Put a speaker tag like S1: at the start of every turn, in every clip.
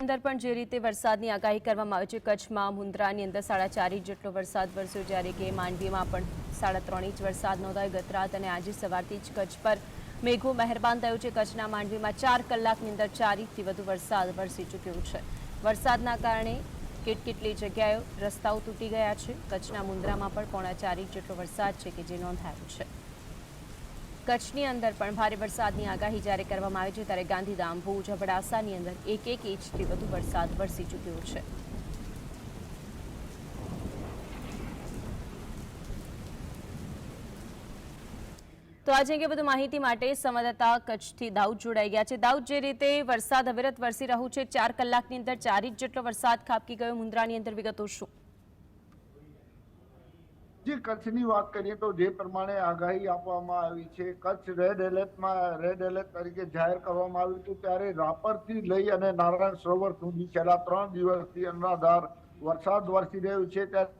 S1: અંદર પણ જે રીતે વરસાદની આગાહી કરવામાં આવી છે, કચ્છમાં મુન્દ્રાની અંદર 4.5 ઇંચ જેટલો વરસાદ વરસ્યો, જ્યારે કે માંડવીમાં પણ 3.5 ઇંચ વરસાદ નોંધાયો ગત રાત અને આજે સવારથી જ કચ્છ પર મેઘો મહેરબાન થયો છે। કચ્છના માંડવીમાં 4 કલાકની અંદર 4 ઇંચથી વધુ વરસાદ વરસી ચૂક્યો છે। વરસાદના કારણે કેટલી જગ્યાએ રસ્તાઓ તૂટી ગયા છે। કચ્છના મુન્દ્રામાં પણ 4.5 ઇંચ જેટલો વરસાદ છે કે જે નોંધાયો છે। કચ્છની અંદર પણ ભારે વરસાદની આગાહી જ્યારે કરવામાં આવી છે, ત્યારે ગાંધીધામ, ભુજ, અબડાસાની અંદર 1 ઇંચથી વધુ વરસાદ વરસી ચૂક્યો છે। તો આજે અંગે વધુ માહિતી માટે સંવાદદાતા કચ્છથી દાઉદ જોડાઈ ગયા છે। દાઉદ, જે રીતે વરસાદ અવિરત વરસી રહ્યો છે, 4 કલાકની અંદર 4 ઇંચ જેટલો વરસાદ ખાબકી ગયો મુન્દ્રાની અંદર, વિગતો શું?
S2: જે કચ્છની વાત કરીએ તો જે પ્રમાણે આગાહી આપવામાં આવી છે, કચ્છ રેડ એલર્ટ તરીકે જાહેર કરવામાં આવ્યું હતું, ત્યારે રાપરથી લઈ અને નારાયણ સરોવર સુધી છેલ્લા 3 દિવસથી અનરાધાર વરસાદ વરસી રહ્યો છે। ત્યારે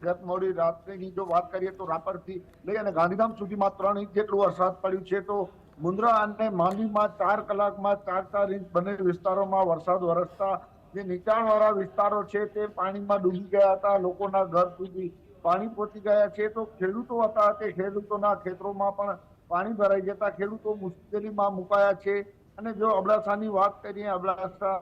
S2: ગત મોડી રાત્રિની જો વાત કરીએ તો રાપરથી લઈ અને ગાંધીધામ સુધીમાં 3 ઇંચ જેટલું વરસાદ પડ્યું છે। તો મુન્દ્રા અને માંડવીમાં 4 કલાકમાં 4 ઇંચ બંને વિસ્તારોમાં વરસાદ વરસતા જે નીચાણવાળા વિસ્તારો છે તે પાણીમાં ડૂબી ગયા હતા। લોકોના ઘર સુધી પાણી પહોંચી ગયા છે। તો ખેડૂતો હતા તે ખેડૂતોના ખેતરોમાં પણ પાણી ભરાઈ જતા ખેડૂતો મુશ્કેલીમાં મુકાયા છે। અને જો અબડાસાની વાત કરીએ, અબડાસા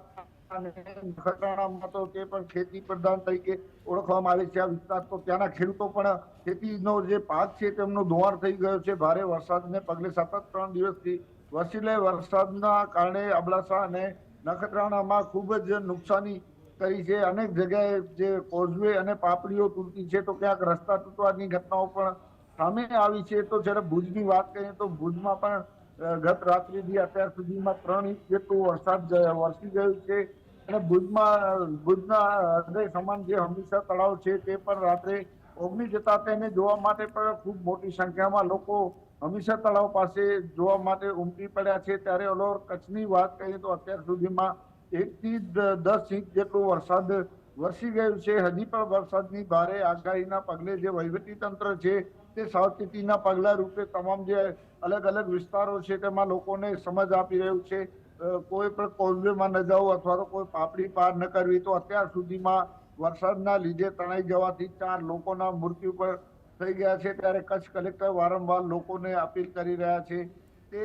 S2: અને નખત્રાણામાં તો તે પણ ખેતી પ્રધાન તરીકે ઓળખવામાં આવે છે આ વિસ્તાર, તો ત્યાંના ખેડૂતો પણ ખેતીનો જે પાક છે તેમનો ધોવાણ થઈ ગયો છે ભારે વરસાદને પગલે। સતત 3 દિવસથી વરસેલા વરસાદના કારણે અબડાસા અને નખત્રાણામાં ખૂબ જ નુકસાની કરી છે। અનેક જગ્યાએ જે કોઝવે અને પાપડીઓ તૂટી છે, તો ક્યાંક રસ્તા તૂટવાની ઘટનાઓ પણ સામે આવી છે। તો જ્યારે ભુજની વાત કરીએ તો ભુજમાં પણ ગત રાત્રિથી અત્યાર સુધીમાં 3 ઇંચ જેટલું વરસાદ વરસી ગયું છે। અને ભુજના હૃદય સમાન જે હમીરસર તળાવ છે તે પણ રાત્રે ઓગની જતા તેને જોવા માટે પણ ખૂબ મોટી સંખ્યામાં લોકો હમીરસર તળાવ પાસે જોવા માટે ઉમટી પડ્યા છે। ત્યારે ઓલ કચ્છની વાત કરીએ તો અત્યાર સુધીમાં 1 થી 10 ઇંચ જેટલો વરસાદ વરસી ગયું છે। હજી પણ વરસાદની ભારે આગાહીના પગલે જે વહીવટી તંત્ર છે તે સાવચેતીના પગલા રૂપે તમામ જે અલગ અલગ વિસ્તારો છે તેમાં લોકોને સમજ આપી રહ્યું છે। કોઈ પણ કોઝવેમાં ન જવું અથવા તો કોઈ પાપડી પાર ન કરવી। તો અત્યાર સુધીમાં વરસાદના લીધે તણાઈ જવાથી 4 લોકોના મૃત્યુ પણ થઈ ગયા છે। ત્યારે કચ્છ કલેક્ટર વારંવાર લોકોને અપીલ કરી રહ્યા છે તે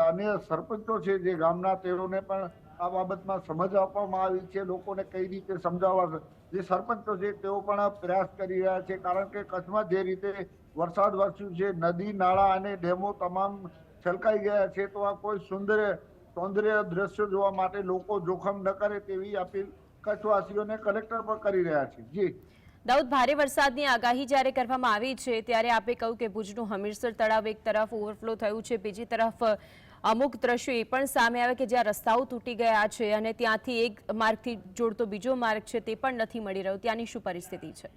S2: અન્ય સરપંચો છે જે ગામના, તેઓને પણ આ બાબતમાં સમજ આપવામાં આવી છે। લોકોને કઈ રીતે સમજાવવા જે સરપંચો છે તેઓ પણ પ્રયાસ કરી રહ્યા છે, કારણ કે કચ્છમાં જે રીતે વરસાદ વરસ્યું છે, નદી, નાળા અને ડેમો તમામ છલકાઈ ગયા છે। તો આ કોઈ સૌંદર્ય દ્રશ્યો જોવા માટે લોકો જોખમ ન કરે તેવી અપીલ કચ્છવાસીઓને કલેક્ટર પણ કરી રહ્યા છે। જી
S1: દાઉદ, ભારે વરસાદની આગાહી જ્યારે કરવામાં આવી છે, ત્યારે આપે કહ્યું કે ભુજનું હમીરસર તળાવ એક તરફ ઓવરફ્લો થયું છે, બીજી તરફ અમુક દ્રશ્યો એ પણ સામે આવે કે જ્યાં રસ્તાઓ તૂટી ગયા છે અને ત્યાંથી એક માર્ગથી જોડતો બીજો માર્ગ છે તે પણ નથી મળી રહ્યો, ત્યાંની શું પરિસ્થિતિ છે?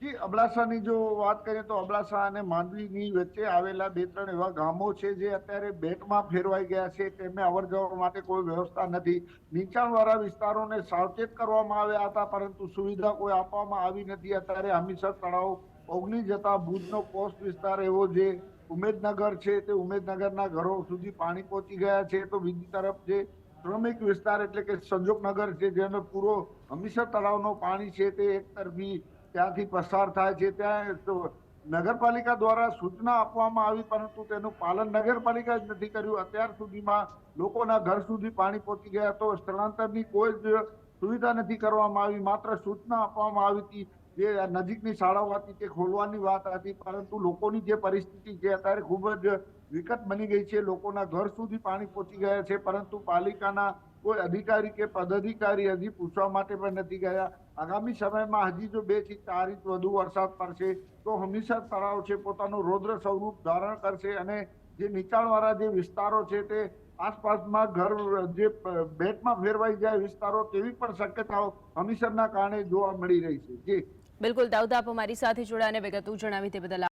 S2: જી, અબડાસાની જો વાત કરીએ તો અબડાસા અને માંડવીની વચ્ચે આવેલા 2-3 એવા ગામો છે જે અત્યારે બેટમાં ફેરવાઈ ગયા છે, તેમને અવર જવર માટે કોઈ વ્યવસ્થા નથી। નીચાણવાળા વિસ્તારોને સાવચેત કરવામાં આવ્યા હતા, પરંતુ સુવિધા કોઈ આપવામાં આવી નથી। અત્યારે હમીરસર તળાવ ઓગની જતા ભુજનો પોસ્ટ વિસ્તાર એવો જે ઉમેદનગર છે તે ઉમેદનગરના ઘરો સુધી પાણી પહોંચી ગયા છે। તો બીજી તરફ જે શ્રમિક વિસ્તાર એટલે કે સંજોગનગર છે, જેનો પૂરો હમીરસર તળાવનો પાણી છે તે એક તરફી ત્યાંથી પસાર થાય છે। ત્યાં નગરપાલિકા દ્વારા સૂચના આપવામાં આવી, પરંતુ તેનું પાલન નગરપાલિકા જ નથી કર્યું। અત્યાર સુધીમાં લોકોના ઘર સુધી પાણી પહોંચી ગયા, તો સ્થળાંતરની કોઈ જ સુવિધા નથી કરવામાં આવી। માત્ર સૂચના આપવામાં આવી હતી, જે નજીકની શાળાઓ હતી તે ખોલવાની વાત હતી, પરંતુ લોકોની જે પરિસ્થિતિ છે અત્યારે ખૂબ જ વિકટ બની ગઈ છે। લોકોના ઘર સુધી પાણી પહોંચી ગયા છે, પરંતુ પાલિકાના કોઈ અધિકારી કે પદાધિકારી હજી પૂછવા માટે પણ નથી ગયા। આગામી સમયમાં હજી જો 2 થી 4 ઇંચ વધુ વરસાદ પડશે તો હમીરસર તળાવ છે પોતાનું રૌદ્ર સ્વરૂપ ધારણ કરશે, અને જે નીચાણવાળા જે વિસ્તારો છે તે આસપાસમાં ઘર જે બેટમાં ફેરવાઈ જાય વિસ્તારો, તેવી પણ શક્યતાઓ હમીરસરના કારણે જોવા મળી રહી છે। જી
S1: બિલકુલ દાઉદ, આપ અમારી સાથે જોડાને વિગતો જણાવી તે બદલ